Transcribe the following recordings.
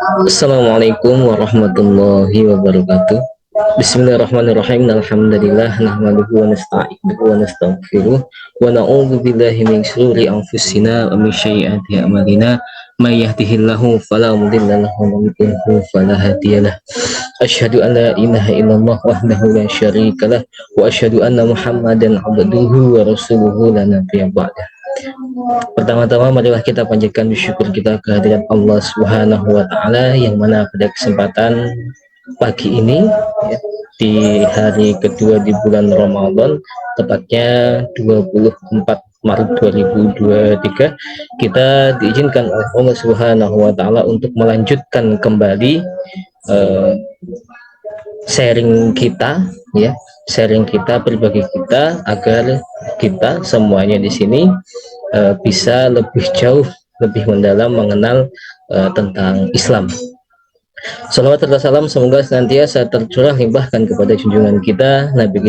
Assalamualaikum warahmatullahi wabarakatuh. Bismillahirrahmanirrahim. Alhamdulillah nahmaduhu wa nasta'inuhu wa nastaghfiruh wa na'udzu billahi min shururi anfusina wa min sayyiati a'malina. May yahdihillahu fala mudilla lahu wa may yudlil fala hadiyalah. Asyhadu an la ilaha illallah wahdahu la syarika lah wa asyhadu anna Muhammadan abduhu wa rasuluhu la nabiyya ba'dah. Pertama-tama marilah kita panjatkan syukur kita kehadirat Allah Subhanahu wa taala yang mana pada kesempatan pagi ini ya, di hari kedua di bulan Ramadan, tepatnya 24 Maret 2023, kita diizinkan oleh Allah Subhanahu wa taala untuk melanjutkan kembali sharing kita ya, sharing kita, berbagi kita agar kita semuanya di sini bisa lebih jauh, lebih mendalam mengenal tentang Islam. Salawat serta salam semoga senantiasa tercurah limpahkan kepada junjungan kita Nabi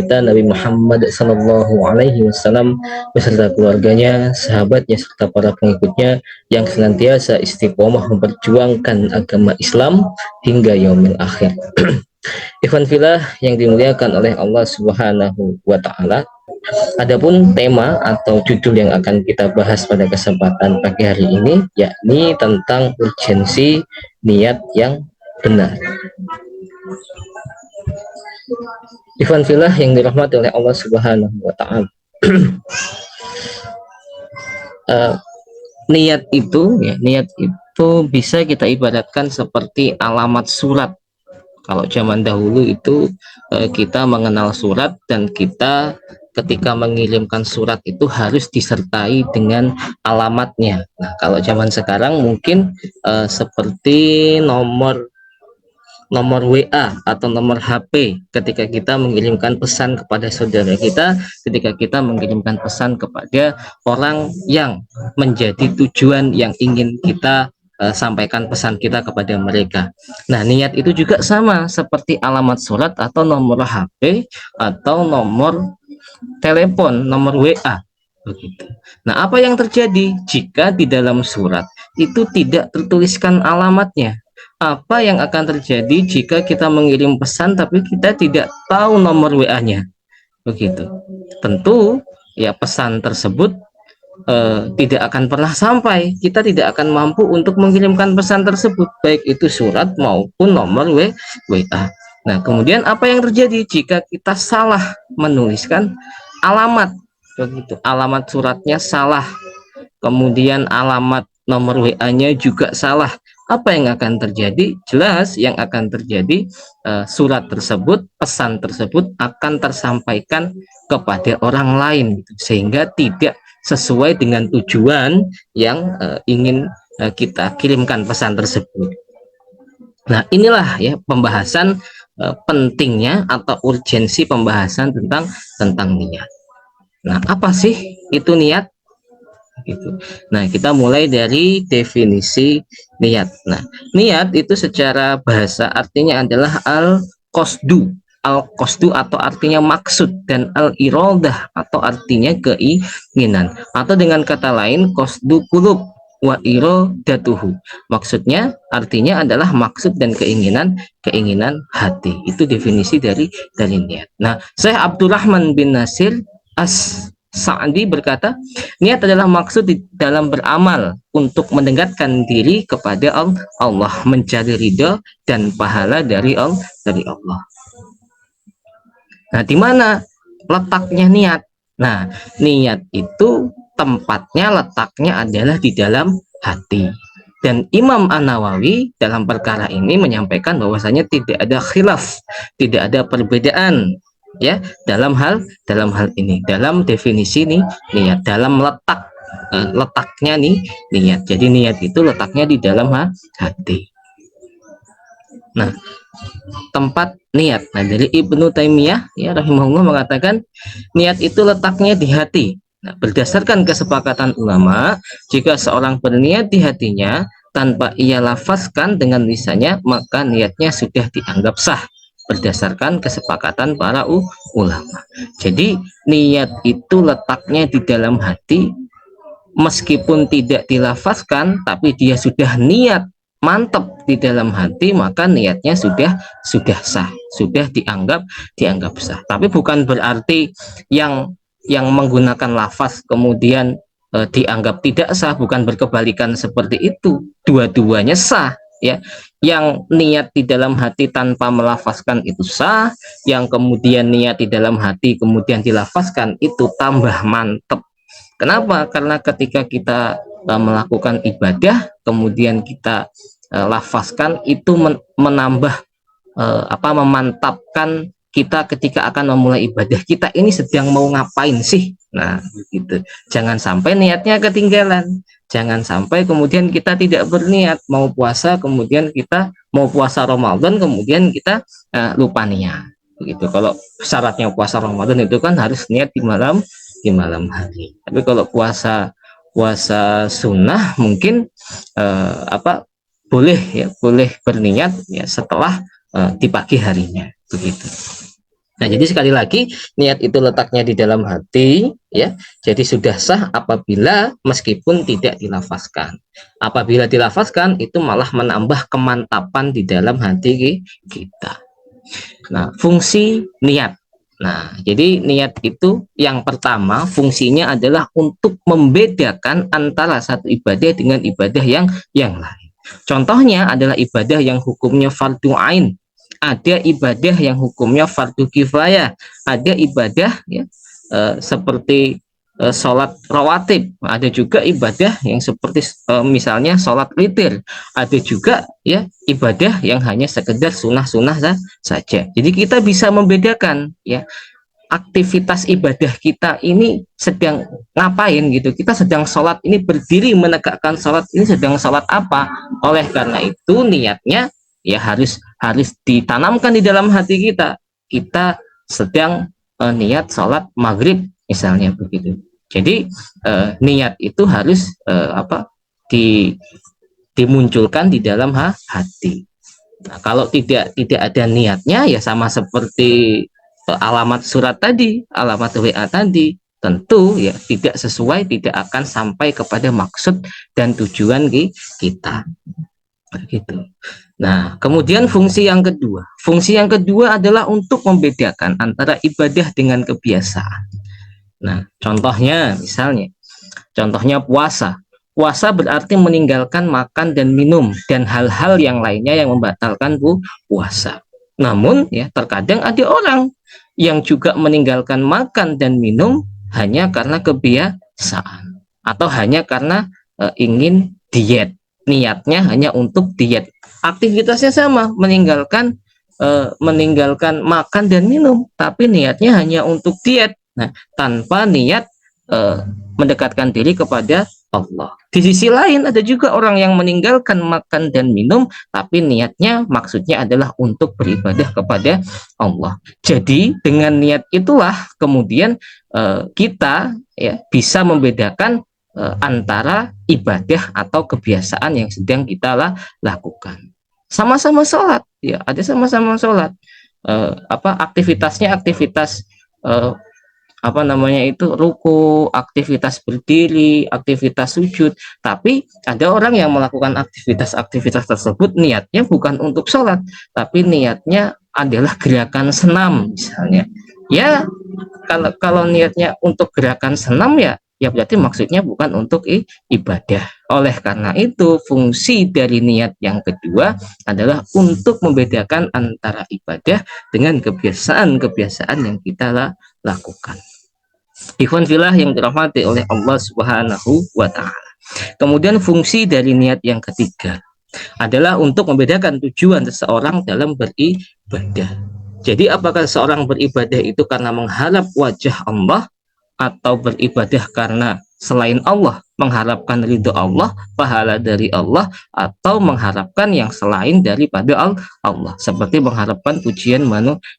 Muhammad Sallallahu Alaihi Wasallam beserta keluarganya, sahabatnya serta para pengikutnya yang senantiasa istiqomah memperjuangkan agama Islam hingga yaumil akhir. Ikhwan fillah yang dimuliakan oleh Allah Subhanahu wa taala. Adapun tema atau judul yang akan kita bahas pada kesempatan pagi hari ini yakni tentang urgensi niat yang benar. Ikhwan fillah yang dirahmati oleh Allah Subhanahu wa taala. Niat itu bisa kita ibaratkan seperti alamat surat. Kalau zaman dahulu itu kita mengenal surat dan kita ketika mengirimkan surat itu harus disertai dengan alamatnya. Nah, kalau zaman sekarang mungkin seperti nomor WA atau nomor HP ketika kita mengirimkan pesan kepada saudara kita, ketika kita mengirimkan pesan kepada orang yang menjadi tujuan yang ingin kita sampaikan pesan kita kepada mereka. Nah, niat itu juga sama seperti alamat surat atau nomor HP atau nomor telepon, nomor WA begitu. Nah, apa yang terjadi jika di dalam surat itu tidak tertuliskan alamatnya? Apa yang akan terjadi jika kita mengirim pesan tapi kita tidak tahu nomor WA-nya? Begitu. Tentu ya pesan tersebut tidak akan pernah sampai. Kita tidak akan mampu untuk mengirimkan pesan tersebut, baik itu surat maupun nomor WA. Nah, kemudian apa yang terjadi jika kita salah menuliskan alamat? Begitu. Alamat suratnya salah, kemudian alamat nomor WA-nya juga salah. Apa yang akan terjadi? Jelas yang akan terjadi, surat tersebut, pesan tersebut akan tersampaikan kepada orang lain, sehingga tidak sesuai dengan tujuan yang ingin kita kirimkan pesan tersebut. Nah, inilah ya pembahasan pentingnya atau urgensi pembahasan tentang niat. Nah, apa sih itu niat? Gitu. Nah, kita mulai dari definisi niat. Nah, niat itu secara bahasa artinya adalah al-qasdu. Al-qasdu atau artinya maksud, dan al-iradah atau artinya keinginan. Atau dengan kata lain, qasdu qulub wa iradatuhu. Maksudnya artinya adalah maksud dan keinginan hati. Itu definisi dari niat. Nah, Syekh Abdurrahman bin Nasir As-Sa'di berkata, niat adalah maksud di dalam beramal untuk mendekatkan diri kepada Allah, mencari ridha dan pahala dari Allah. Nah, di mana letaknya niat? Nah, niat itu letaknya adalah di dalam hati. Dan Imam An-Nawawi dalam perkara ini menyampaikan bahwasanya tidak ada khilaf, tidak ada perbedaan ya dalam hal ini, dalam definisi niat, dalam letaknya niat. Jadi niat itu letaknya di dalam hati. Nah, tempat niat. Nah, dari Ibnu Taimiyah ya rahimahullah mengatakan niat itu letaknya di hati. Nah, berdasarkan kesepakatan ulama, jika seorang berniat di hatinya tanpa ia lafazkan dengan lisannya, maka niatnya sudah dianggap sah berdasarkan kesepakatan para ulama. Jadi niat itu letaknya di dalam hati, meskipun tidak dilafazkan tapi dia sudah niat mantap di dalam hati, maka niatnya sudah sah, sudah dianggap sah. Tapi bukan berarti yang menggunakan lafaz kemudian dianggap tidak sah, bukan berkebalikan seperti itu. Dua-duanya sah, ya. Yang niat di dalam hati tanpa melafazkan itu sah, yang kemudian niat di dalam hati kemudian dilafazkan itu tambah mantep. Kenapa? Karena ketika kita melakukan ibadah kemudian kita lafazkan, itu menambah memantapkan kita ketika akan memulai ibadah kita ini sedang mau ngapain sih. Nah gitu, jangan sampai niatnya ketinggalan, jangan sampai kemudian kita tidak berniat mau puasa, kemudian kita mau puasa Ramadan kemudian kita lupa niat begitu. Kalau syaratnya puasa Ramadan itu kan harus niat di malam hari, tapi kalau puasa sunnah mungkin boleh berniat ya setelah di pagi harinya begitu. Nah, jadi sekali lagi niat itu letaknya di dalam hati, ya. Jadi sudah sah apabila meskipun tidak dilafazkan. Apabila dilafazkan itu malah menambah kemantapan di dalam hati kita. Nah, fungsi niat. Nah, jadi niat itu yang pertama fungsinya adalah untuk membedakan antara satu ibadah dengan ibadah yang lain. Contohnya adalah ibadah yang hukumnya fardu ain, ada ibadah yang hukumnya fardu kifayah, ada ibadah ya seperti sholat rawatib, ada juga ibadah yang seperti misalnya sholat witir, ada juga ya ibadah yang hanya sekedar sunnah-sunnah saja. Jadi kita bisa membedakan ya aktivitas ibadah kita ini sedang ngapain gitu. Kita sedang sholat ini berdiri menegakkan sholat ini sedang sholat apa. Oleh karena itu niatnya ya harus ditanamkan di dalam hati kita. Kita sedang niat sholat maghrib misalnya begitu. Jadi niat itu harus dimunculkan di dalam hati. Nah, kalau tidak ada niatnya ya sama seperti alamat surat tadi, alamat WA tadi, tentu ya tidak sesuai, tidak akan sampai kepada maksud dan tujuan kita. Begitu. Nah, kemudian fungsi yang kedua adalah untuk membedakan antara ibadah dengan kebiasaan. Nah, contohnya puasa. Puasa berarti meninggalkan makan dan minum dan hal-hal yang lainnya yang membatalkan puasa. Namun ya terkadang ada orang yang juga meninggalkan makan dan minum hanya karena kebiasaan atau hanya karena ingin diet. Niatnya hanya untuk diet. Aktivitasnya sama, meninggalkan makan dan minum, tapi niatnya hanya untuk diet. Nah, tanpa niat mendekatkan diri kepada Allah. Di sisi lain ada juga orang yang meninggalkan makan dan minum, tapi niatnya maksudnya adalah untuk beribadah kepada Allah. Jadi dengan niat itulah kemudian kita ya bisa membedakan antara ibadah atau kebiasaan yang sedang kita lakukan. Sama-sama sholat, ya ada sama-sama sholat. Aktivitasnya aktivitas ruku, aktivitas berdiri, aktivitas sujud. Tapi ada orang yang melakukan aktivitas tersebut niatnya bukan untuk sholat, tapi niatnya adalah gerakan senam misalnya. Ya kalau niatnya untuk gerakan senam ya berarti maksudnya bukan untuk ibadah. Oleh karena itu fungsi dari niat yang kedua adalah untuk membedakan antara ibadah dengan kebiasaan yang kita lakukan. Ikhwan fillah yang dirahmati oleh Allah Subhanahu wa taala. Kemudian fungsi dari niat yang ketiga adalah untuk membedakan tujuan seseorang dalam beribadah. Jadi apakah seorang beribadah itu karena mengharap wajah Allah, atau beribadah karena selain Allah, mengharapkan ridho Allah, pahala dari Allah, atau mengharapkan yang selain daripada Allah, seperti mengharapkan pujian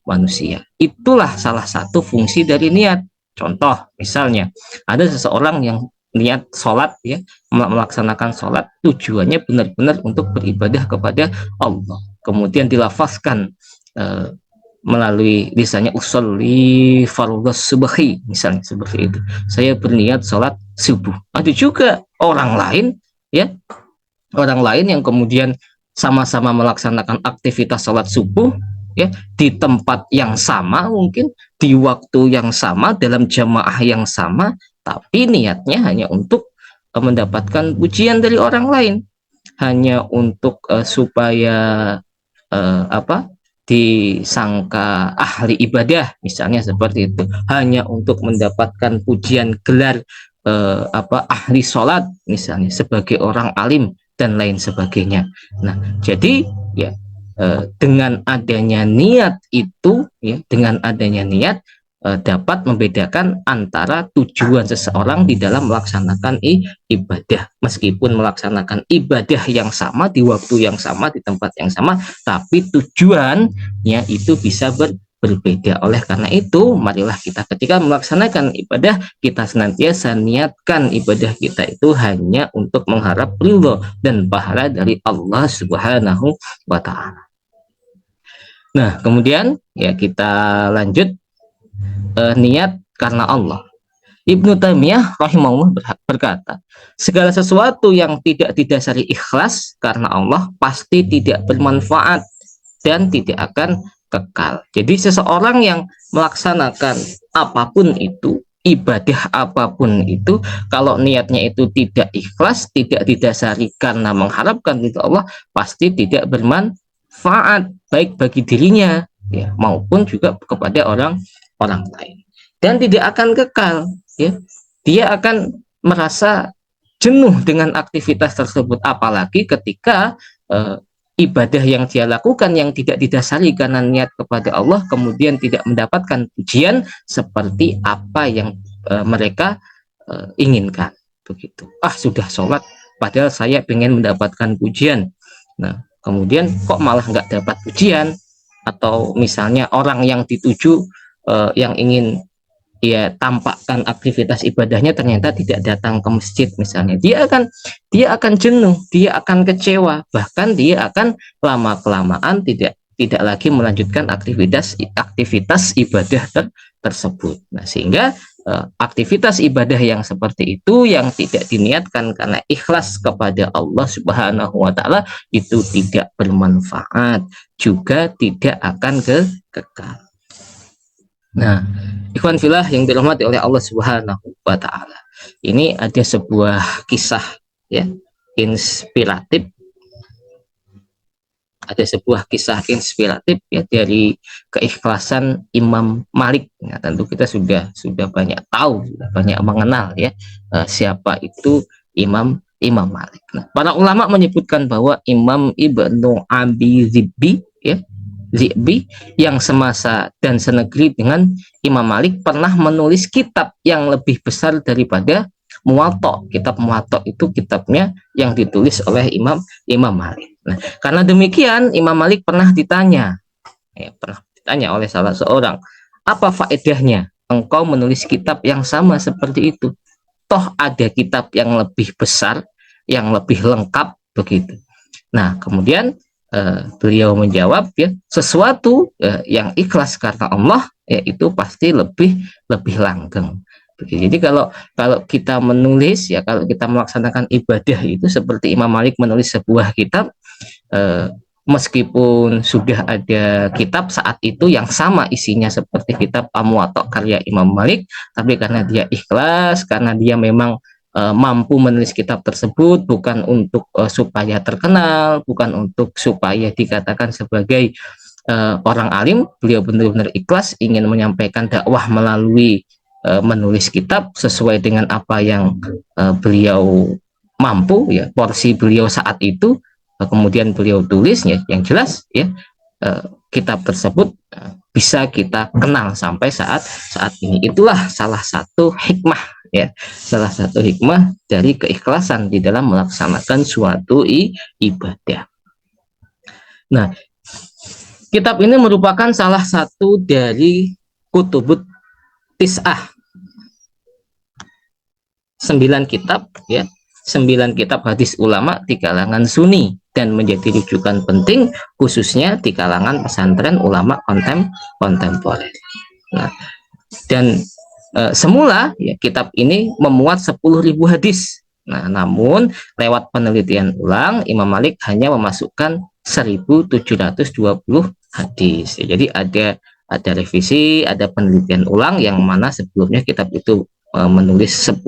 manusia. Itulah salah satu fungsi dari niat. Contoh, misalnya ada seseorang yang niat sholat ya, melaksanakan sholat tujuannya benar-benar untuk beribadah kepada Allah, kemudian dilafazkan melalui lisannya usolli fardhus subhi misalnya seperti itu, saya berniat sholat subuh. Ada juga orang lain yang kemudian sama-sama melaksanakan aktivitas sholat subuh, ya, di tempat yang sama, mungkin di waktu yang sama, dalam jamaah yang sama, tapi niatnya hanya untuk mendapatkan pujian dari orang lain, hanya untuk supaya apa, disangka ahli ibadah misalnya, seperti itu, hanya untuk mendapatkan pujian gelar apa, ahli sholat misalnya, sebagai orang alim dan lain sebagainya. Nah, jadi ya, dengan adanya niat itu, ya, dengan adanya niat dapat membedakan antara tujuan seseorang di dalam melaksanakan ibadah. Meskipun melaksanakan ibadah yang sama di waktu yang sama di tempat yang sama, tapi tujuannya itu bisa berbeda. Oleh karena itu, marilah kita ketika melaksanakan ibadah, kita senantiasa niatkan ibadah kita itu hanya untuk mengharap ridho dan pahala dari Allah Subhanahu wa Ta'ala. Nah, kemudian ya kita lanjut, niat karena Allah. Ibnu Taimiyah rahimahullah berkata, segala sesuatu yang tidak didasari ikhlas karena Allah pasti tidak bermanfaat dan tidak akan kekal. Jadi seseorang yang melaksanakan apapun itu, ibadah apapun itu, kalau niatnya itu tidak ikhlas, tidak didasari karena mengharapkan ridho Allah, pasti tidak bermanfaat baik bagi dirinya, ya, maupun juga kepada orang lain, dan tidak akan kekal, ya. Dia akan merasa jenuh dengan aktivitas tersebut, apalagi ketika ibadah yang dia lakukan yang tidak didasari karena niat kepada Allah kemudian tidak mendapatkan pujian seperti apa yang mereka inginkan, begitu. Sudah sholat padahal saya ingin mendapatkan pujian, nah kemudian kok malah nggak dapat pujian. Atau misalnya orang yang dituju yang ingin dia tampakkan aktivitas ibadahnya ternyata tidak datang ke masjid misalnya, dia akan jenuh, dia akan kecewa, bahkan dia akan lama kelamaan tidak lagi melanjutkan aktivitas ibadah tersebut. Nah, sehingga aktivitas ibadah yang seperti itu yang tidak diniatkan karena ikhlas kepada Allah Subhanahu wa Ta'ala itu tidak bermanfaat, juga tidak akan kekal. Nah, ikhwan fillah yang dirahmati oleh Allah Subhanahu wa Ta'ala, ini ada sebuah kisah, ya, inspiratif. Ada sebuah kisah inspiratif, ya, dari keikhlasan Imam Malik. Nah, tentu kita sudah banyak tahu, sudah banyak mengenal, ya, siapa itu Imam Malik. Nah, para ulama menyebutkan bahwa Imam Ibnu Abi Zi'bi, ya, yang semasa dan senegeri dengan Imam Malik pernah menulis kitab yang lebih besar daripada Muwatta. Kitab Muwatta itu kitabnya yang ditulis oleh Imam Malik. Nah, karena demikian Imam Malik pernah ditanya oleh salah seorang, apa faedahnya engkau menulis kitab yang sama seperti itu? Toh ada kitab yang lebih besar, yang lebih lengkap, begitu. Nah, kemudian beliau menjawab, ya, sesuatu yang ikhlas karena Allah, ya, itu pasti lebih langgeng. Jadi kalau kita menulis, ya, kalau kita melaksanakan ibadah itu seperti Imam Malik menulis sebuah kitab, meskipun sudah ada kitab saat itu yang sama isinya seperti kitab Muwatta karya Imam Malik, tapi karena dia ikhlas, karena dia memang mampu menulis kitab tersebut bukan untuk supaya terkenal, bukan untuk supaya dikatakan sebagai orang alim, beliau benar-benar ikhlas ingin menyampaikan dakwah melalui menulis kitab sesuai dengan apa yang beliau mampu, ya, porsi beliau saat itu, kemudian beliau tulis, ya, yang jelas, ya, kitab tersebut bisa kita kenal sampai saat ini. Itulah salah satu hikmah, ya, salah satu hikmah dari keikhlasan di dalam melaksanakan suatu ibadah. Nah, kitab ini merupakan salah satu dari kutubut tis'ah, 9 kitab, ya, 9 kitab hadis ulama di kalangan Sunni dan menjadi rujukan penting khususnya di kalangan pesantren ulama kontemporer. Nah, dan semula, ya, kitab ini memuat 10.000 hadis, Nah, namun lewat penelitian ulang, Imam Malik hanya memasukkan 1720 hadis. Jadi ada revisi, ada penelitian ulang yang mana sebelumnya kitab itu menulis 10.000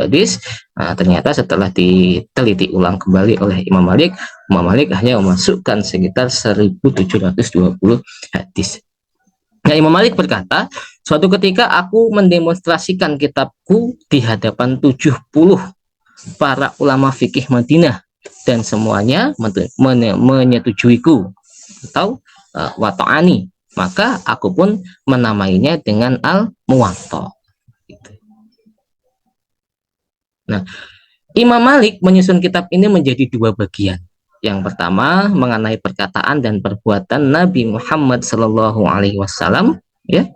hadis. Nah, ternyata setelah diteliti ulang kembali oleh Imam Malik hanya memasukkan sekitar 1720 hadis. Nah, Imam Malik berkata, suatu ketika aku mendemonstrasikan kitabku di hadapan 70 para ulama fikih Madinah dan semuanya menyetujuiku atau wata'ani, maka aku pun menamainya dengan Al-Muwatta. Nah, Imam Malik menyusun kitab ini menjadi dua bagian. Yang pertama mengenai perkataan dan perbuatan Nabi Muhammad Sallallahu Alaihi Wasallam, ya,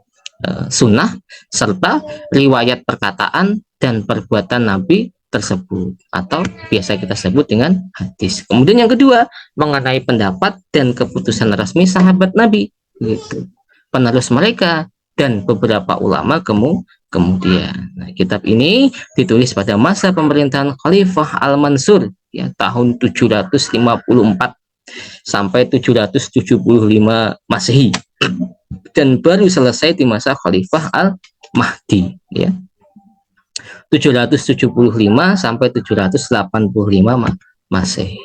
sunnah, serta riwayat perkataan dan perbuatan Nabi tersebut atau biasa kita sebut dengan hadis. Kemudian yang kedua mengenai pendapat dan keputusan resmi sahabat Nabi, gitu, penerus mereka dan beberapa ulama kemudian. Nah, kitab ini ditulis pada masa pemerintahan Khalifah Al-Mansur, ya, tahun 754 sampai 775 Masehi, dan baru selesai di masa Khalifah Al-Mahdi, ya, 775 sampai 785 Masehi.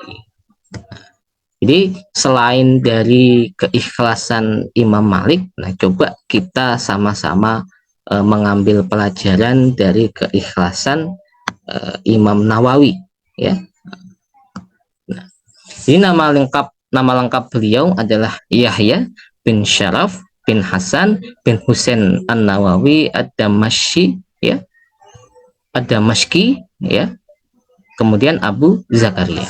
Jadi selain dari keikhlasan Imam Malik, nah coba kita sama-sama mengambil pelajaran dari keikhlasan Imam Nawawi, ya. Nah, ini nama lengkap beliau adalah Yahya bin Syaraf bin Hasan bin Husain An-Nawawi Ad-Damashqi, ya, Ad-Damashqi, ya. Kemudian Abu Zakaria.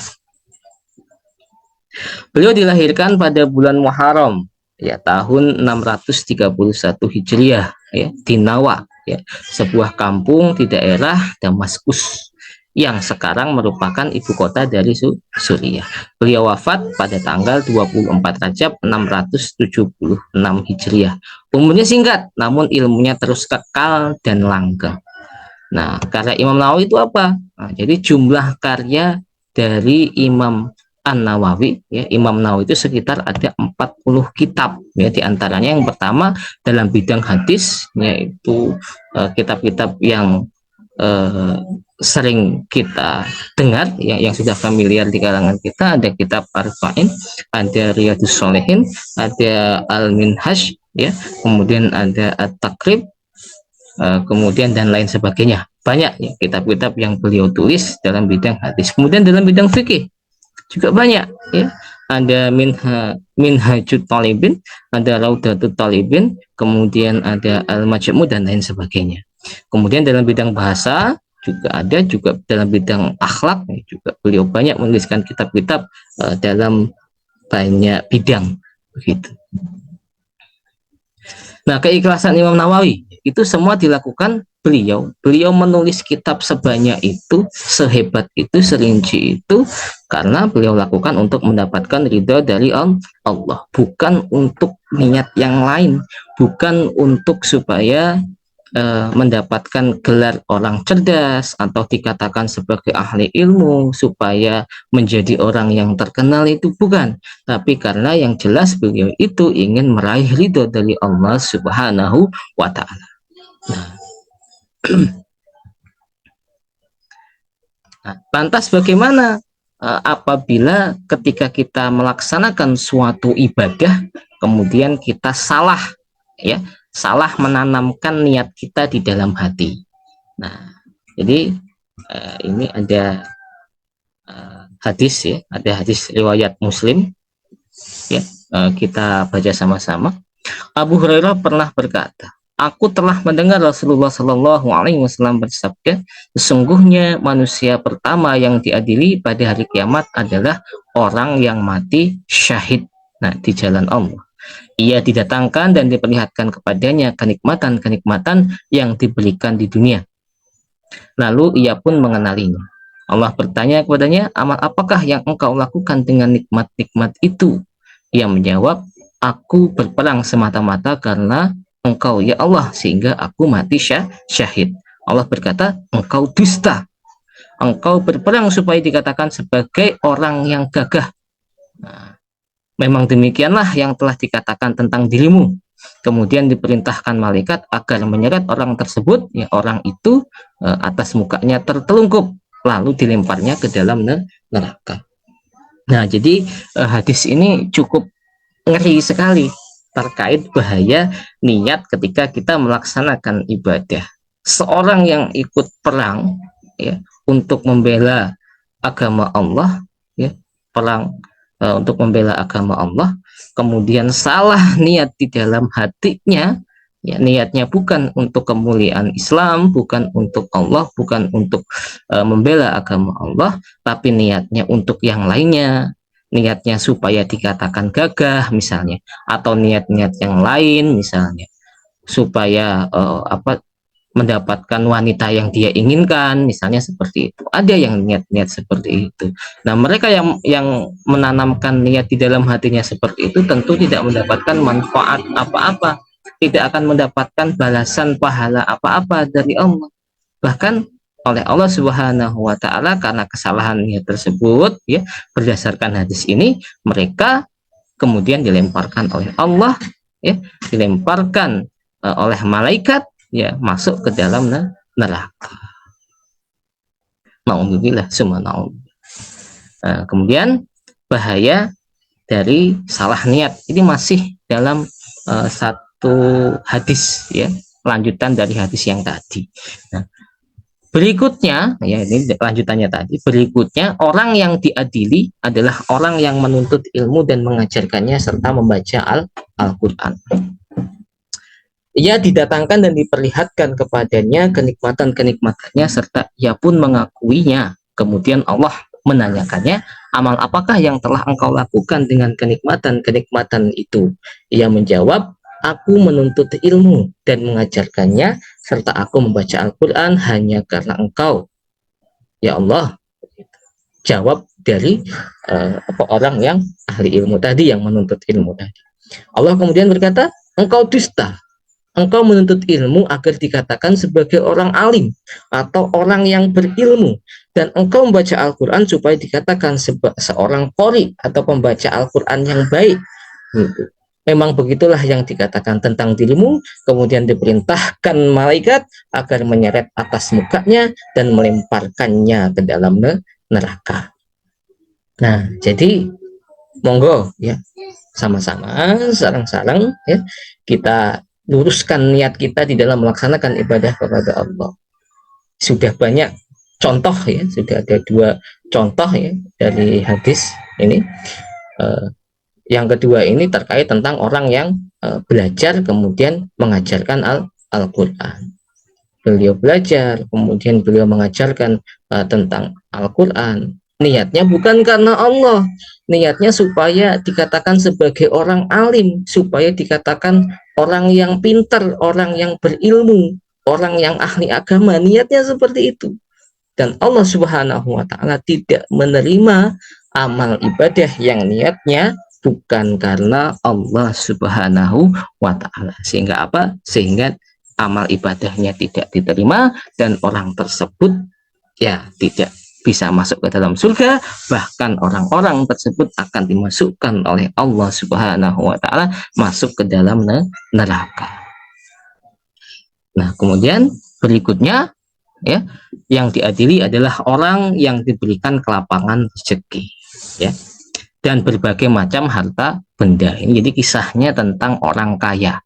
Beliau dilahirkan pada bulan Muharram, ya, tahun 631 Hijriah, ya, di Nawa, ya, sebuah kampung di daerah Damaskus yang sekarang merupakan ibu kota dari Suriah. Beliau wafat pada tanggal 24 Rajab 676 Hijriah. Umurnya singkat, namun ilmunya terus kekal dan langgeng. Nah, karya Imam Nawawi itu apa? Nah, jadi jumlah karya dari Imam An-Nawawi, ya, Imam Nawawi itu sekitar ada 40 kitab, ya, diantaranya yang pertama dalam bidang hadis, yaitu kitab-kitab yang sering kita dengar, yang sudah familiar di kalangan kita. Ada kitab Arba'in, ada Riyadhus Shalihin, ada Al-Minhaj, ya, kemudian ada At-Taqrib, kemudian dan lain sebagainya. Banyak, ya, kitab-kitab yang beliau tulis dalam bidang hadis. Kemudian dalam bidang fikih juga banyak, ya, ada Minhajut Talibin, ada Raudatut Talibin, kemudian ada Al-Majmu' dan lain sebagainya. Kemudian dalam bidang bahasa juga ada, juga dalam bidang akhlak, ya, juga beliau banyak menuliskan kitab-kitab dalam banyak bidang, begitu. Nah, keikhlasan Imam Nawawi itu semua dilakukan beliau menulis kitab sebanyak itu, sehebat itu, serinci itu, karena beliau lakukan untuk mendapatkan ridha dari Allah, bukan untuk niat yang lain, bukan untuk supaya mendapatkan gelar orang cerdas atau dikatakan sebagai ahli ilmu, supaya menjadi orang yang terkenal, itu bukan, tapi karena yang jelas beliau itu ingin meraih ridho dari Allah Subhanahu wa Ta'ala. Nah, lantas bagaimana apabila ketika kita melaksanakan suatu ibadah kemudian kita salah, ya, salah menanamkan niat kita di dalam hati. Nah, jadi ini ada hadis, ya, ada hadis riwayat Muslim, ya, kita baca sama-sama. Abu Hurairah pernah berkata, aku telah mendengar Rasulullah Shallallahu Alaihi Wasallam bersabda, sesungguhnya manusia pertama yang diadili pada hari kiamat adalah orang yang mati syahid, nah, di jalan Allah. Ia didatangkan dan diperlihatkan kepadanya kenikmatan-kenikmatan yang diberikan di dunia. Lalu ia pun mengenalinya. Allah bertanya kepadanya, amal apakah yang engkau lakukan dengan nikmat-nikmat itu? Ia menjawab, aku berperang semata-mata karena engkau, ya Allah, sehingga aku mati syahid. Allah berkata, engkau dusta. engkau berperang supaya dikatakan sebagai orang yang gagah. Nah, memang demikianlah yang telah dikatakan tentang dirimu. Kemudian diperintahkan malaikat agar menyeret orang tersebut, ya orang itu atas mukanya tertelungkup, lalu dilemparnya ke dalam neraka. Nah, jadi hadis ini cukup ngeri sekali terkait bahaya niat ketika kita melaksanakan ibadah. Seorang yang ikut perang, ya, untuk membela agama Allah, ya, perang untuk membela agama Allah, kemudian salah niat di dalam hatinya, ya, niatnya bukan untuk kemuliaan Islam, bukan untuk Allah, bukan untuk membela agama Allah, tapi niatnya untuk yang lainnya, niatnya supaya dikatakan gagah misalnya, atau niat-niat yang lain misalnya, supaya mendapatkan wanita yang dia inginkan misalnya, seperti itu. Ada yang niat-niat seperti itu. Nah, mereka yang menanamkan niat di dalam hatinya seperti itu tentu tidak mendapatkan manfaat apa-apa, tidak akan mendapatkan balasan pahala apa-apa dari Allah. Bahkan oleh Allah Subhanahu wa taala, karena kesalahan niat tersebut, ya, berdasarkan hadis ini, mereka kemudian dilemparkan oleh Allah, ya, dilemparkan oleh malaikat, ya, masuk ke dalam neraka. Nauzubillah summa nauzubillah. Kemudian bahaya dari salah niat ini masih dalam satu hadis, ya, lanjutan dari hadis yang tadi. Nah, berikutnya, ya, ini lanjutannya tadi. Berikutnya, orang yang diadili adalah orang yang menuntut ilmu dan mengajarkannya serta membaca Al-Quran. Ia didatangkan dan diperlihatkan kepadanya kenikmatan-kenikmatannya serta ia pun mengakuinya. Kemudian Allah menanyakannya, amal apakah yang telah engkau lakukan dengan kenikmatan-kenikmatan itu? Ia menjawab, aku menuntut ilmu dan mengajarkannya serta aku membaca Al-Quran hanya karena engkau, ya Allah. Jawab dari orang yang ahli ilmu tadi, yang menuntut ilmu tadi. Allah kemudian berkata, engkau dusta. Engkau menuntut ilmu agar dikatakan sebagai orang alim atau orang yang berilmu, dan engkau membaca Al-Quran supaya dikatakan seorang qori atau pembaca Al-Quran yang baik. Gitu. Memang begitulah yang dikatakan tentang dirimu. Kemudian diperintahkan malaikat agar menyeret atas mukanya dan melemparkannya ke dalam neraka. Nah, jadi monggo, ya, sama-sama sarang-sarang, ya, kita luruskan niat kita di dalam melaksanakan ibadah kepada Allah. Sudah banyak contoh, ya, sudah ada 2 contoh, ya, dari hadis ini. Yang kedua ini terkait tentang orang yang belajar kemudian mengajarkan Al-Quran. Beliau belajar, kemudian beliau mengajarkan tentang Al-Quran. Niatnya bukan karena Allah, niatnya supaya dikatakan sebagai orang alim, supaya dikatakan orang yang pintar, orang yang berilmu, orang yang ahli agama. Niatnya seperti itu. Dan Allah Subhanahu wa taala tidak menerima amal ibadah yang niatnya bukan karena Allah Subhanahu wa taala. Sehingga apa? Sehingga amal ibadahnya tidak diterima dan orang tersebut, ya, tidak bisa masuk ke dalam surga, bahkan orang-orang tersebut akan dimasukkan oleh Allah Subhanahu wa taala masuk ke dalam neraka. Nah, kemudian berikutnya, ya, yang diadili adalah orang yang diberikan kelapangan rezeki, ya, dan berbagai macam harta benda. Ini jadi kisahnya tentang orang kaya.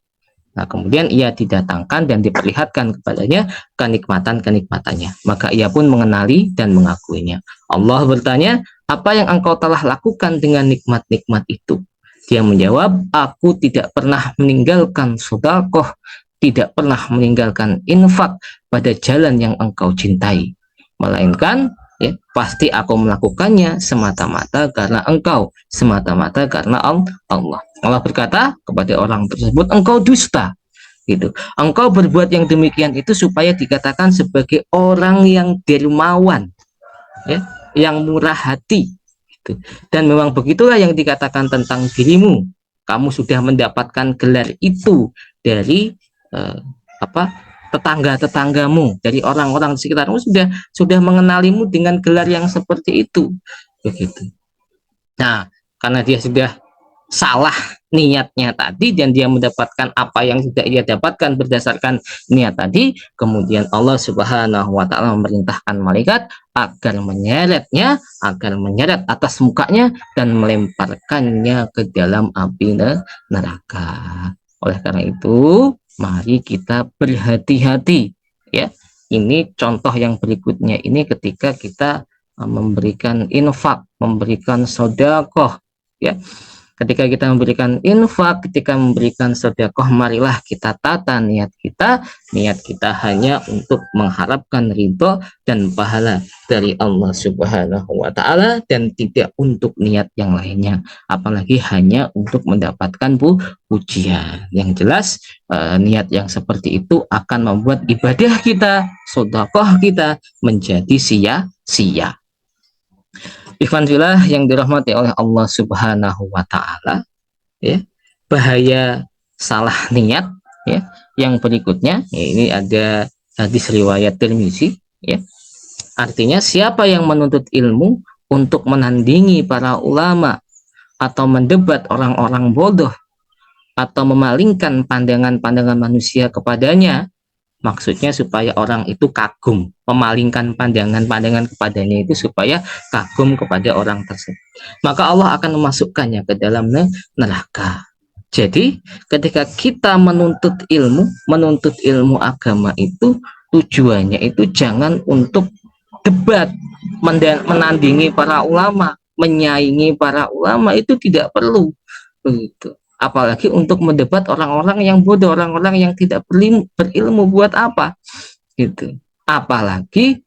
Nah, kemudian ia didatangkan dan diperlihatkan kepadanya kenikmatan-kenikmatannya. Maka ia pun mengenali dan mengakuinya. Allah bertanya, apa yang engkau telah lakukan dengan nikmat-nikmat itu? Dia menjawab, aku tidak pernah meninggalkan sedekah, tidak pernah meninggalkan infak pada jalan yang engkau cintai. Melainkan, ya, pasti aku melakukannya semata-mata karena engkau, semata-mata karena Allah. Allah berkata kepada orang tersebut, engkau dusta, gitu. Engkau berbuat yang demikian itu supaya dikatakan sebagai orang yang dermawan, ya, yang murah hati, gitu. Dan memang begitulah yang dikatakan tentang dirimu. Kamu sudah mendapatkan gelar itu dari tetangga-tetanggamu, dari orang-orang di sekitarmu sudah mengenalimu dengan gelar yang seperti itu, begitu. Nah, karena dia sudah salah niatnya tadi dan dia mendapatkan apa yang tidak ia dapatkan berdasarkan niat tadi, kemudian Allah Subhanahu wa taala memerintahkan malaikat agar menyeret atas mukanya dan melemparkannya ke dalam api neraka. Oleh karena itu, mari kita berhati-hati ya. Ini contoh yang berikutnya ini ketika kita memberikan infak, memberikan sedekah ya. Ketika kita memberikan infak, ketika memberikan sedekah, marilah kita tata niat kita. Niat kita hanya untuk mengharapkan ridho dan pahala dari Allah Subhanahu wa taala dan tidak untuk niat yang lainnya. Apalagi hanya untuk mendapatkan pujian. Yang jelas niat yang seperti itu akan membuat ibadah kita, sedekah kita menjadi sia-sia. Ikhwan fillah yang dirahmati oleh Allah Subhanahu wa taala, ya. Bahaya salah niat ya. Yang berikutnya ya, ini ada hadis riwayat Tirmizi ya. Artinya siapa yang menuntut ilmu untuk menandingi para ulama atau mendebat orang-orang bodoh atau memalingkan pandangan-pandangan manusia kepadanya, maksudnya supaya orang itu kagum, memalingkan pandangan-pandangan kepadanya itu supaya kagum kepada orang tersebut, maka Allah akan memasukkannya ke dalam neraka. Jadi ketika kita menuntut ilmu agama itu tujuannya itu jangan untuk debat, menandingi para ulama, menyaingi para ulama, itu tidak perlu begitu. Apalagi untuk mendebat orang-orang yang bodoh, orang-orang yang tidak berilmu, buat apa gitu. Apalagi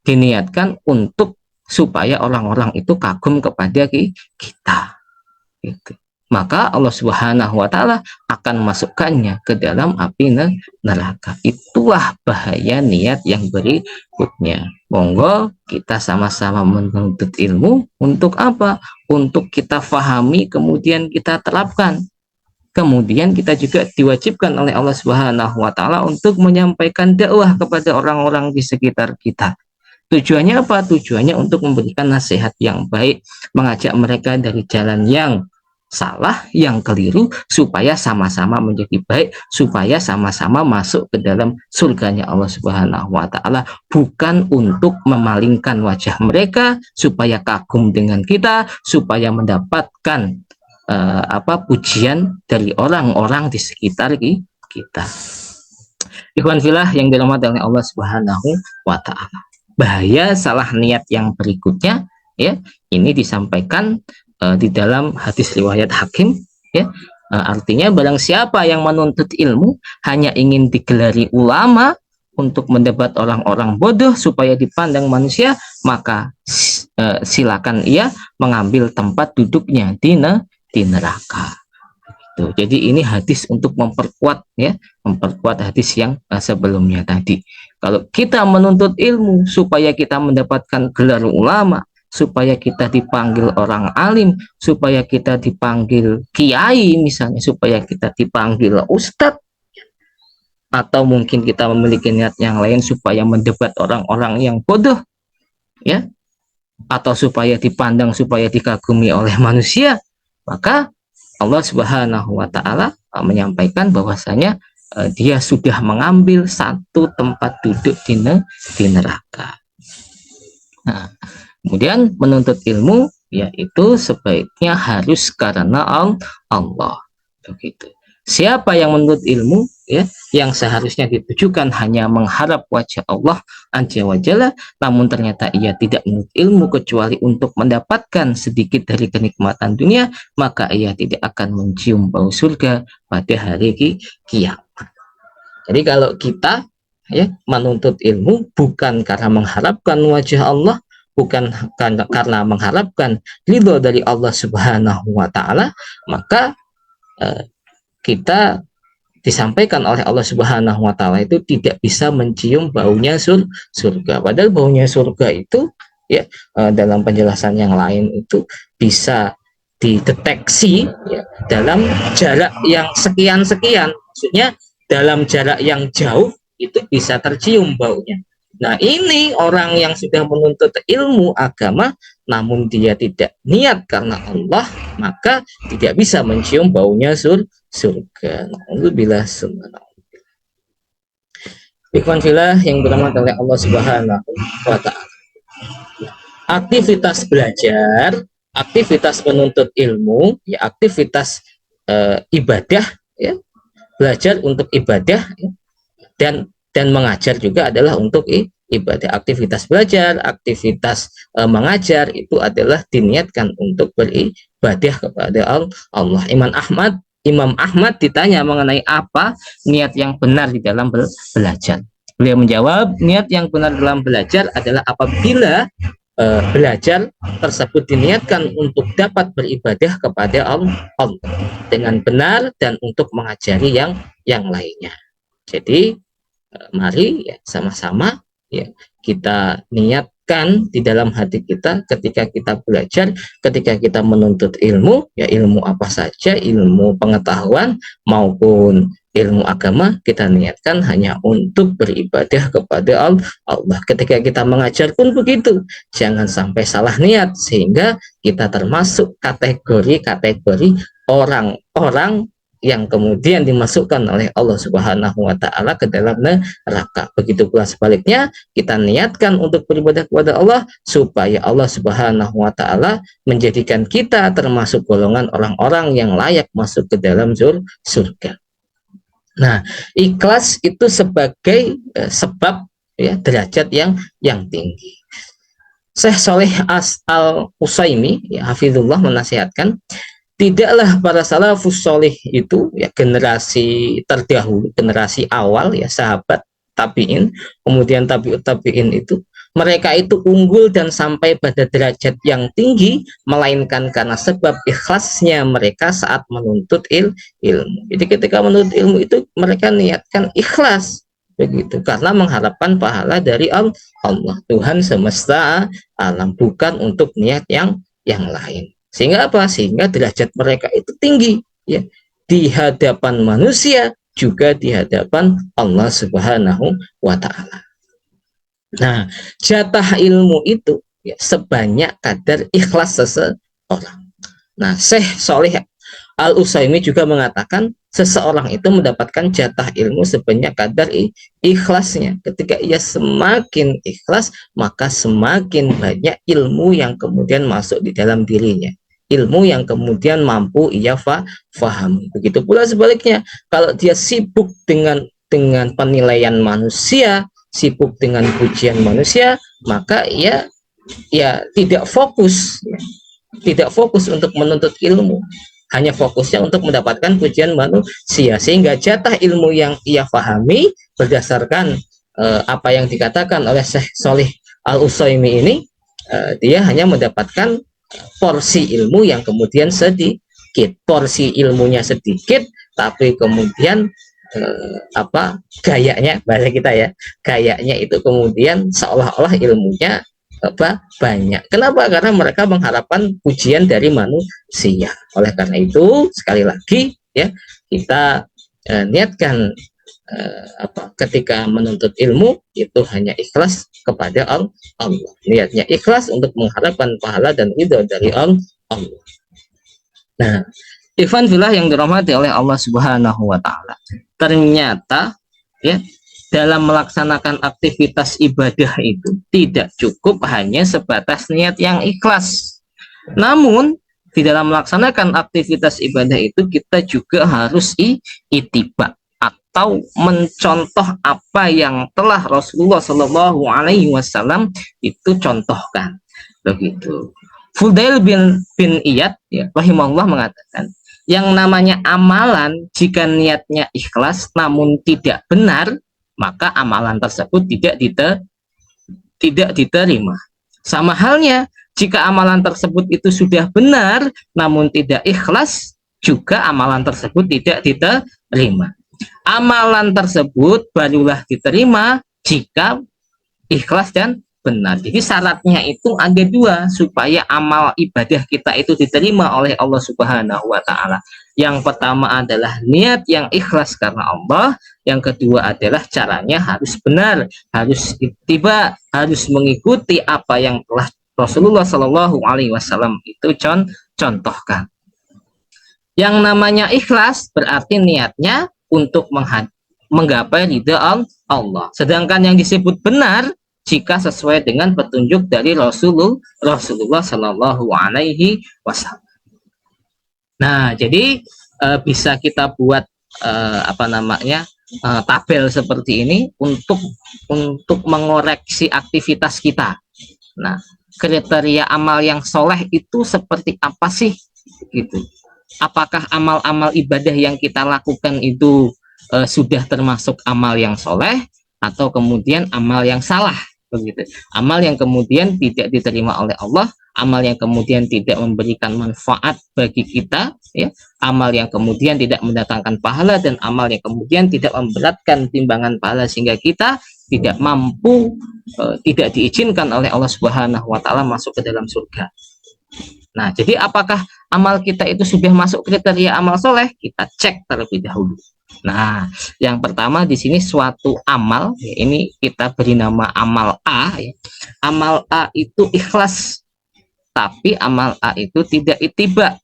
diniatkan untuk supaya orang-orang itu kagum kepada kita gitu. Maka Allah Subhanahu wa taala akan masukkannya ke dalam api neraka. Itulah bahaya niat yang berikutnya. Monggo kita sama-sama menuntut ilmu untuk apa? Untuk kita fahami, kemudian kita terapkan. Kemudian kita juga diwajibkan oleh Allah Subhanahu wa taala untuk menyampaikan dakwah kepada orang-orang di sekitar kita. Tujuannya apa? Tujuannya untuk memberikan nasihat yang baik, mengajak mereka dari jalan yang salah, yang keliru, supaya sama-sama menjadi baik, supaya sama-sama masuk ke dalam surganya Allah Subhanahu wa taala, bukan untuk memalingkan wajah mereka supaya kagum dengan kita, supaya mendapatkan pujian dari orang-orang di sekitar kita. Ikhwan fillah yang dirahmati oleh Allah Subhanahu wa taala. Bahaya salah niat yang berikutnya ya, ini disampaikan di dalam hadis riwayat Hakim ya. Artinya barang siapa yang menuntut ilmu hanya ingin digelari ulama untuk mendebat orang-orang bodoh supaya dipandang manusia, maka silakan ia mengambil tempat duduknya di neraka. Jadi ini hadis untuk memperkuat ya, memperkuat hadis yang sebelumnya tadi. Kalau kita menuntut ilmu supaya kita mendapatkan gelar ulama, supaya kita dipanggil orang alim, supaya kita dipanggil kiai misalnya, supaya kita dipanggil ustadz, atau mungkin kita memiliki niat yang lain supaya mendebat orang-orang yang bodoh ya, atau supaya dipandang, supaya dikagumi oleh manusia, maka Allah Subhanahu wa taala menyampaikan bahwasanya dia sudah mengambil satu tempat duduk di neraka. Nah, kemudian menuntut ilmu yaitu sebaiknya harus karena Allah. Begitu. Siapa yang menuntut ilmu ya, yang seharusnya ditujukan hanya mengharap wajah Allah Azza wa Jalla, namun ternyata ia tidak menuntut ilmu kecuali untuk mendapatkan sedikit dari kenikmatan dunia, maka ia tidak akan mencium bau surga pada hari kiamat. Jadi kalau kita ya menuntut ilmu bukan karena mengharapkan wajah Allah, bukan karena mengharapkan ridho dari Allah Subhanahu wa taala, maka kita disampaikan oleh Allah Subhanahu wa taala itu tidak bisa mencium baunya surga. Padahal baunya surga itu ya dalam penjelasan yang lain itu bisa dideteksi ya, dalam jarak yang sekian-sekian. Maksudnya dalam jarak yang jauh itu bisa tercium baunya. Nah, ini orang yang sudah menuntut ilmu agama namun dia tidak niat karena Allah, maka tidak bisa mencium baunya surga. Alhamdulillah. Ikhwan fillah yang dirahmati oleh Allah Subhanahu wa taala. Aktivitas belajar, aktivitas menuntut ilmu, ya aktivitas ibadah, ya belajar untuk ibadah, ya, dan mengajar juga adalah untuk ibadah. Aktivitas belajar, aktivitas mengajar itu adalah diniatkan untuk beribadah kepada Allah. Imam Ahmad ditanya mengenai apa niat yang benar di dalam belajar. Beliau menjawab, niat yang benar dalam belajar adalah apabila belajar tersebut diniatkan untuk dapat beribadah kepada Allah dengan benar dan untuk mengajari yang lainnya. Jadi mari ya sama-sama ya kita niatkan di dalam hati kita ketika kita belajar, ketika kita menuntut ilmu, ya ilmu apa saja, ilmu pengetahuan maupun ilmu agama, kita niatkan hanya untuk beribadah kepada Allah. Ketika kita mengajar pun begitu, jangan sampai salah niat sehingga kita termasuk kategori orang-orang yang kemudian dimasukkan oleh Allah Subhanahu wa taala ke dalam neraka. Begitu pula sebaliknya, kita niatkan untuk beribadah kepada Allah supaya Allah Subhanahu wa taala menjadikan kita termasuk golongan orang-orang yang layak masuk ke dalam surga. Nah, ikhlas itu sebagai sebab ya derajat yang tinggi. Syekh Shalih Al-Utsaimin ya hafizullah menasihatkan, tidaklah para salafus sholih itu ya generasi terdahulu, generasi awal ya sahabat tabi'in, kemudian tabi'ut tabi'in itu mereka itu unggul dan sampai pada derajat yang tinggi melainkan karena sebab ikhlasnya mereka saat menuntut ilmu. Jadi ketika menuntut ilmu itu mereka niatkan ikhlas begitu karena mengharapkan pahala dari Allah Tuhan semesta alam, bukan untuk niat yang lain. Sehingga apa? Sehingga derajat mereka itu tinggi ya di hadapan manusia juga di hadapan Allah Subhanahu wa taala. Nah, jatah ilmu itu ya, sebanyak kadar ikhlas seseorang. Nah, Syekh Shalih Al-Utsaimin juga mengatakan seseorang itu mendapatkan jatah ilmu sebanyak kadar ikhlasnya. Ketika ia semakin ikhlas, maka semakin banyak ilmu yang kemudian masuk di dalam dirinya. Ilmu yang kemudian mampu ia fahami. Begitu pula sebaliknya, kalau dia sibuk dengan penilaian manusia, sibuk dengan pujian manusia, maka ia tidak fokus, tidak fokus untuk menuntut ilmu, hanya fokusnya untuk mendapatkan pujian manusia, sehingga jatah ilmu yang ia pahami berdasarkan apa yang dikatakan oleh Syekh Shalih Al-Utsaimin ini, dia hanya mendapatkan porsi ilmu yang kemudian sedikit, porsi ilmunya sedikit, tapi kemudian gayanya, bahasa kita ya, gayanya itu kemudian seolah-olah ilmunya banyak. Kenapa? Karena mereka mengharapkan pujian dari manusia. Oleh karena itu sekali lagi ya kita niatkan ketika menuntut ilmu itu hanya ikhlas kepada Allah. Niatnya ikhlas untuk mengharapkan pahala dan ridho dari Allah. Nah, Ikhwan fillah yang dirahmati oleh Allah Subhanahu wa taala. Ternyata ya dalam melaksanakan aktivitas ibadah itu tidak cukup hanya sebatas niat yang ikhlas. Namun di dalam melaksanakan aktivitas ibadah itu kita juga harus ittiba atau mencontoh apa yang telah Rasulullah Shallallahu Alaihi Wasallam itu contohkan. Begitu. Fudail bin Iyad ya, rahimahullah mengatakan, yang namanya amalan jika niatnya ikhlas namun tidak benar, maka amalan tersebut tidak diterima. Sama halnya jika amalan tersebut itu sudah benar namun tidak ikhlas, juga amalan tersebut tidak diterima. Amalan tersebut barulah diterima jika ikhlas dan benar. Jadi syaratnya itu ada dua supaya amal ibadah kita itu diterima oleh Allah Subhanahu wa taala. Yang pertama adalah niat yang ikhlas karena Allah, yang kedua adalah caranya harus benar, harus ittiba, harus mengikuti apa yang telah Rasulullah Shallallahu Alaihi Wasallam itu contohkan. Yang namanya ikhlas berarti niatnya untuk menggapai ridha Allah. Sedangkan yang disebut benar jika sesuai dengan petunjuk dari Rasulullah Shallallahu Alaihi Wasallam. Nah, jadi bisa kita buat tabel seperti ini untuk mengoreksi aktivitas kita. Nah, kriteria amal yang soleh itu seperti apa sih? Gitu. Apakah amal-amal ibadah yang kita lakukan itu sudah termasuk amal yang soleh atau kemudian amal yang salah? Begitu. Amal yang kemudian tidak diterima oleh Allah, amal yang kemudian tidak memberikan manfaat bagi kita, ya, amal yang kemudian tidak mendatangkan pahala, dan amal yang kemudian tidak memberatkan timbangan pahala sehingga kita tidak mampu, tidak diizinkan oleh Allah Subhanahu wa Ta'ala masuk ke dalam surga. Nah, jadi apakah amal kita itu sudah masuk kriteria amal soleh? Kita cek terlebih dahulu. Nah, yang pertama di sini suatu amal, ya, ini kita beri nama amal A. Ya. Amal A itu ikhlas, tapi amal A itu tidak ittiba,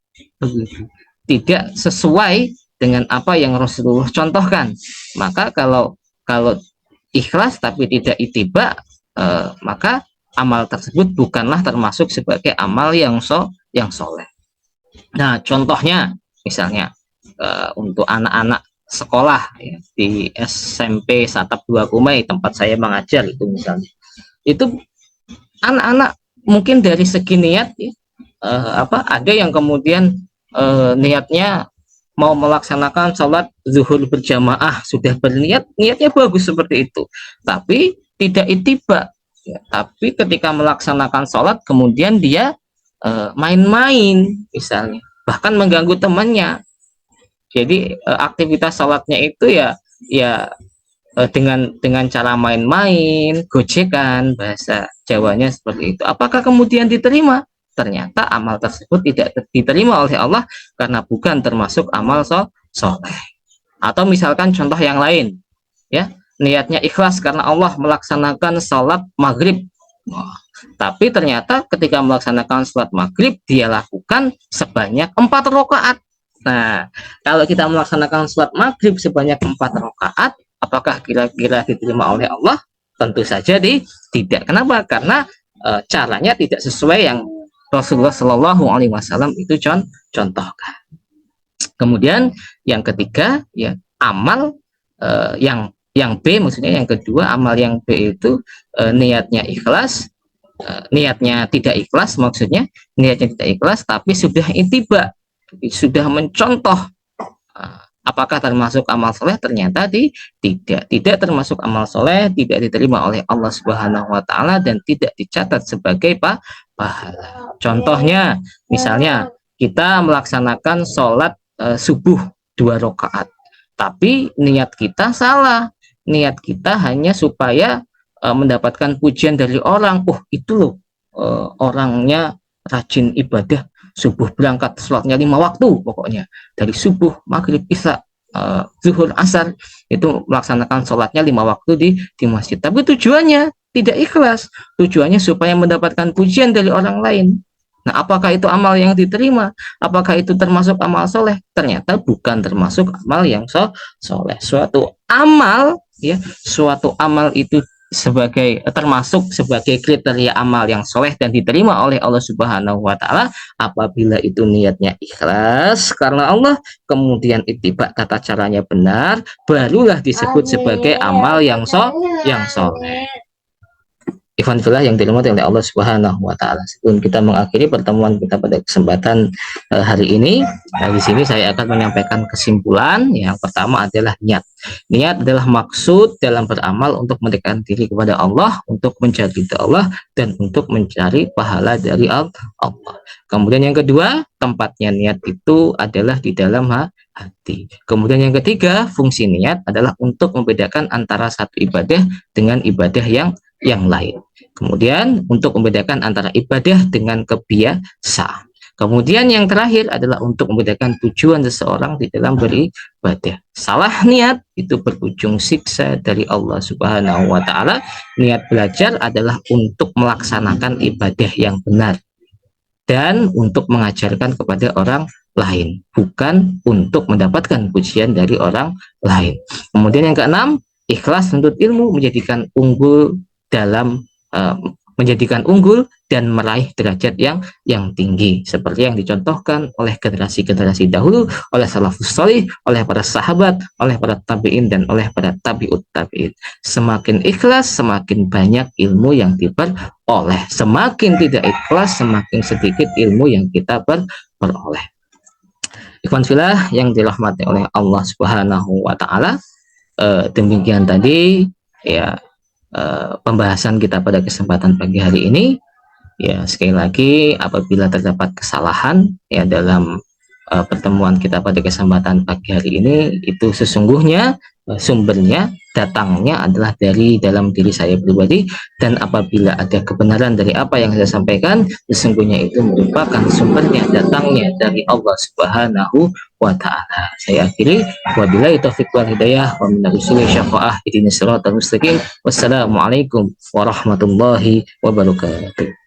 tidak sesuai dengan apa yang Rasulullah contohkan. Maka kalau ikhlas tapi tidak ittiba, maka amal tersebut bukanlah termasuk sebagai amal yang soleh. Nah, contohnya misalnya untuk anak-anak sekolah, ya, di SMP Satap 2 Kumai tempat saya mengajar itu misalnya, itu anak-anak mungkin dari segi niat, ya, ada yang kemudian niatnya mau melaksanakan sholat zuhur berjamaah, sudah berniat, niatnya bagus seperti itu, tapi tidak ittiba, ya, tapi ketika melaksanakan sholat kemudian dia main-main misalnya, bahkan mengganggu temannya. Jadi aktivitas sholatnya itu ya dengan cara main-main, gojekan, bahasa Jawanya seperti itu. Apakah kemudian diterima? Ternyata amal tersebut tidak diterima oleh Allah karena bukan termasuk amal soleh. Atau misalkan contoh yang lain, ya, niatnya ikhlas karena Allah melaksanakan sholat maghrib. Tapi ternyata ketika melaksanakan sholat maghrib dia lakukan sebanyak 4 rakaat. Nah, kalau kita melaksanakan sholat maghrib sebanyak 4 rakaat, apakah kira-kira diterima oleh Allah? Tentu saja tidak. Kenapa? Karena caranya tidak sesuai yang Rasulullah Shallallahu Alaihi Wasallam itu contohkan. Kemudian yang ketiga, ya, amal yang B, maksudnya yang kedua, amal yang B itu niatnya ikhlas, niatnya tidak ikhlas, maksudnya niatnya tidak ikhlas tapi sudah ittiba, sudah mencontoh. Apakah termasuk amal soleh? Ternyata tidak termasuk amal soleh, tidak diterima oleh Allah Subhanahu wa Ta'ala, dan tidak dicatat sebagai pahala. Contohnya, misalnya kita melaksanakan sholat subuh 2 rakaat, tapi niat kita salah. Niat kita hanya supaya mendapatkan pujian dari orang. Itu loh, orangnya rajin ibadah, subuh berangkat sholatnya 5 waktu, pokoknya dari subuh, maghrib, isya, zuhur, asar, itu melaksanakan sholatnya 5 waktu di masjid. Tapi tujuannya tidak ikhlas, tujuannya supaya mendapatkan pujian dari orang lain. Nah, apakah itu amal yang diterima? Apakah itu termasuk amal soleh? Ternyata bukan termasuk amal yang soleh. Suatu amal itu termasuk sebagai kriteria amal yang soleh dan diterima oleh Allah Subhanahu wa Ta'ala apabila itu niatnya ikhlas karena Allah, kemudian ittiba, tata caranya benar, barulah disebut sebagai amal yang soleh. Ikhwan fillah yang dirahmati oleh Allah Subhanahu wa Ta'ala, sebelum kita mengakhiri pertemuan kita pada kesempatan hari ini, di sini saya akan menyampaikan kesimpulan. Yang pertama adalah niat. Niat adalah maksud dalam beramal untuk mendekatkan diri kepada Allah, untuk mencari ridha Allah, dan untuk mencari pahala dari Allah. Kemudian yang kedua, tempatnya niat itu adalah di dalam hati. Kemudian yang ketiga, fungsi niat adalah untuk membedakan antara satu ibadah dengan ibadah yang lain. Kemudian untuk membedakan antara ibadah dengan kebiasaan. Kemudian yang terakhir adalah untuk membedakan tujuan seseorang di dalam beribadah. Salah niat itu berujung siksa dari Allah Subhanahu wa taala. Niat belajar adalah untuk melaksanakan ibadah yang benar dan untuk mengajarkan kepada orang lain, bukan untuk mendapatkan pujian dari orang lain. Kemudian yang keenam, ikhlas menuntut ilmu uh, menjadikan unggul dan meraih derajat yang tinggi, seperti yang dicontohkan oleh generasi-generasi dahulu, oleh salafus salih, oleh para sahabat, oleh para tabiin dan oleh para tabiut tabiin. Semakin ikhlas, semakin banyak ilmu yang diperoleh. Semakin tidak ikhlas, semakin sedikit ilmu yang kita peroleh. Ikhwan fillah yang dirahmati oleh Allah Subhanahu wa taala, demikian tadi ya pembahasan kita pada kesempatan pagi hari ini. Ya, sekali lagi apabila terdapat kesalahan ya dalam pertemuan kita pada kesempatan pagi hari ini, itu sesungguhnya sumbernya, datangnya adalah dari dalam diri saya pribadi, dan apabila ada kebenaran dari apa yang saya sampaikan, sesungguhnya itu merupakan sumbernya, datangnya dari Allah Subhanahu wa ta'ala. Saya akhiri, wabillahi taufiq wal hidayah, wa minal usuli syafa'ah, ihdinas siratal mustaqim. Wassalamualaikum warahmatullahi wabarakatuh.